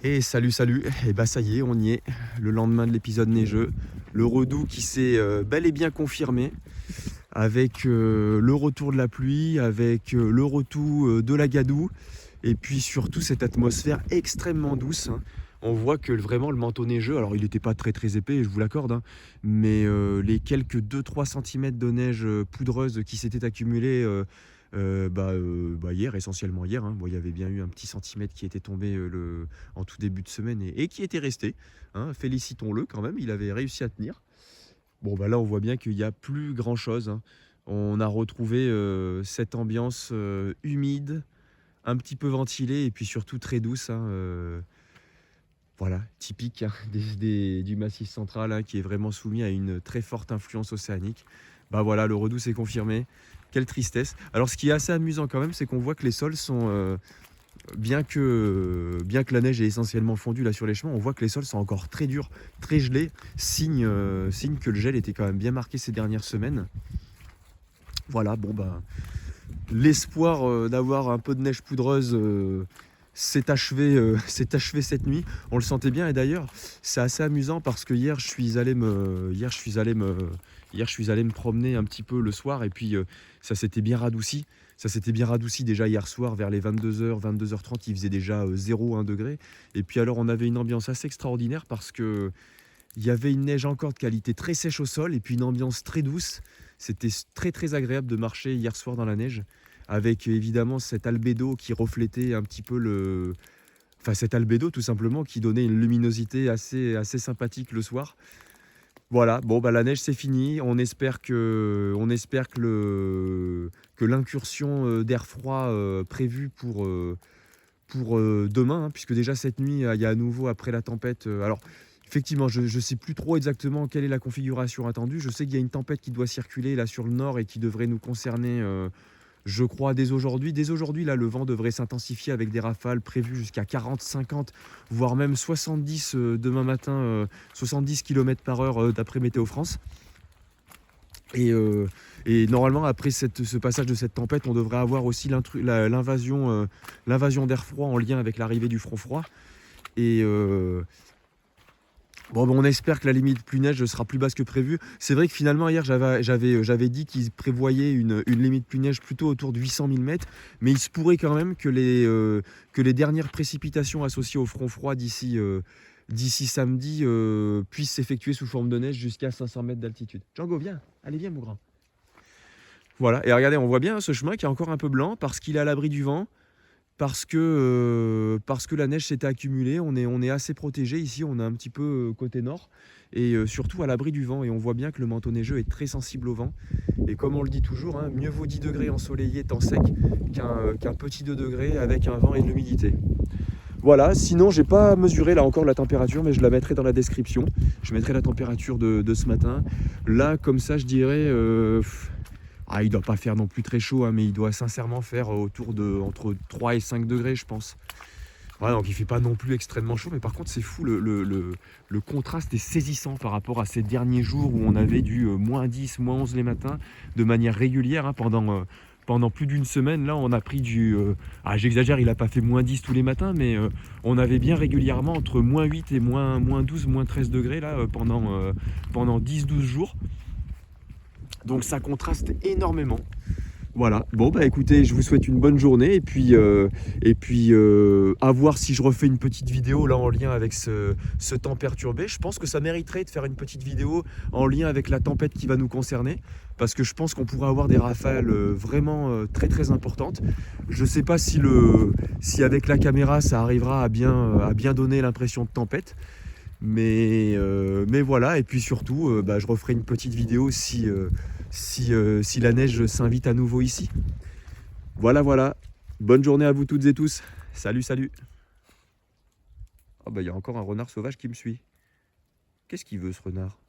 Et salut, et bah ça y est, on y est, le lendemain de l'épisode neigeux, le Redoux qui s'est bel et bien confirmé, avec le retour de la pluie, avec le retour de la gadoue, et puis surtout cette atmosphère extrêmement douce, hein. On voit que vraiment le manteau neigeux, alors il n'était pas très épais, je vous l'accorde, hein, mais les quelques 2-3 cm de neige poudreuse qui s'étaient accumulés hier, essentiellement hier, hein. Bon, il y avait bien eu un petit centimètre qui était tombé en tout début de semaine et qui était resté, hein. Félicitons-le quand même, il avait réussi à tenir. Bon, bah là, on voit bien qu'il n'y a plus grand-chose, hein. On a retrouvé cette ambiance humide, un petit peu ventilée et puis surtout très douce, hein, voilà, typique, hein, du Massif central, hein, qui est vraiment soumis à une très forte influence océanique. Bah voilà, le Redoux s'est confirmé. Quelle tristesse. Alors, ce qui est assez amusant quand même, c'est qu'on voit que les sols sont, bien que la neige est essentiellement fondue là sur les chemins, on voit que les sols sont encore très durs, très gelés, signe que le gel était quand même bien marqué ces dernières semaines. Voilà, bon bah, l'espoir d'avoir un peu de neige poudreuse s'est achevé, s'est achevé cette nuit. On le sentait bien et d'ailleurs, c'est assez amusant parce que hier, je suis allé me promener un petit peu le soir et puis ça s'était bien radouci. Ça s'était bien radouci déjà hier soir vers les 22h, 22h30, il faisait déjà 0,1 degré. Et puis alors on avait une ambiance assez extraordinaire parce que il y avait une neige encore de qualité très sèche au sol et puis une ambiance très douce. C'était très agréable de marcher hier soir dans la neige avec évidemment cet albédo qui reflétait un petit peu le... Enfin cet albédo tout simplement qui donnait une luminosité assez sympathique le soir. Voilà, bon bah la neige c'est fini. On espère que l'incursion d'air froid prévue pour demain, hein, puisque déjà cette nuit, il y a à nouveau après la tempête. Alors effectivement, je ne sais plus trop exactement quelle est la configuration attendue. Je sais qu'il y a une tempête qui doit circuler là sur le nord et qui devrait nous concerner, je crois, dès aujourd'hui. Dès aujourd'hui, là, le vent devrait s'intensifier avec des rafales prévues jusqu'à 40, 50, voire même 70 demain matin, 70 km/h d'après Météo France. Et, euh, et normalement, après ce passage de cette tempête, on devrait avoir aussi l'invasion d'air froid en lien avec l'arrivée du front froid. Et on espère que la limite plus neige sera plus basse que prévu. C'est vrai que finalement, hier, j'avais dit qu'ils prévoyaient une limite plus neige plutôt autour de 800 mm, mais il se pourrait quand même que les dernières précipitations associées au front froid d'ici samedi puissent s'effectuer sous forme de neige jusqu'à 500 mètres d'altitude. Django, viens, allez, viens, mon grand. Voilà, et regardez, on voit bien ce chemin qui est encore un peu blanc parce qu'il est à l'abri du vent, parce que la neige s'était accumulée. On est assez protégé ici, on est un petit peu côté nord, et surtout à l'abri du vent. Et on voit bien que le manteau neigeux est très sensible au vent. Et comme on le dit toujours, hein, mieux vaut 10 degrés ensoleillé temps sec qu'un petit 2 degrés avec un vent et de l'humidité. Voilà, sinon j'ai pas mesuré là encore la température, mais je la mettrai dans la description. Je mettrai la température de ce matin. Là, comme ça, je dirais... il doit pas faire non plus très chaud, hein, mais il doit sincèrement faire entre 3 et 5 degrés, je pense. Voilà, donc il fait pas non plus extrêmement chaud, mais par contre c'est fou, le contraste est saisissant par rapport à ces derniers jours où on avait du moins 10, moins 11 les matins de manière régulière, hein, pendant plus d'une semaine. Là, on a pris j'exagère, il n'a pas fait moins 10 tous les matins, mais on avait bien régulièrement entre moins 8 et moins 12, moins 13 degrés là, pendant 10-12 jours. Donc ça contraste énormément. Voilà, bon bah écoutez, je vous souhaite une bonne journée et puis à voir si je refais une petite vidéo là en lien avec ce temps perturbé. Je pense que ça mériterait de faire une petite vidéo en lien avec la tempête qui va nous concerner, parce que je pense qu'on pourrait avoir des rafales vraiment très importantes. Je sais pas si avec la caméra ça arrivera à bien donner l'impression de tempête. Mais voilà, et puis surtout, je referai une petite vidéo si la neige s'invite à nouveau ici. Voilà. Bonne journée à vous toutes et tous. Salut. Ah il y a encore un renard sauvage qui me suit. Qu'est-ce qu'il veut ce renard?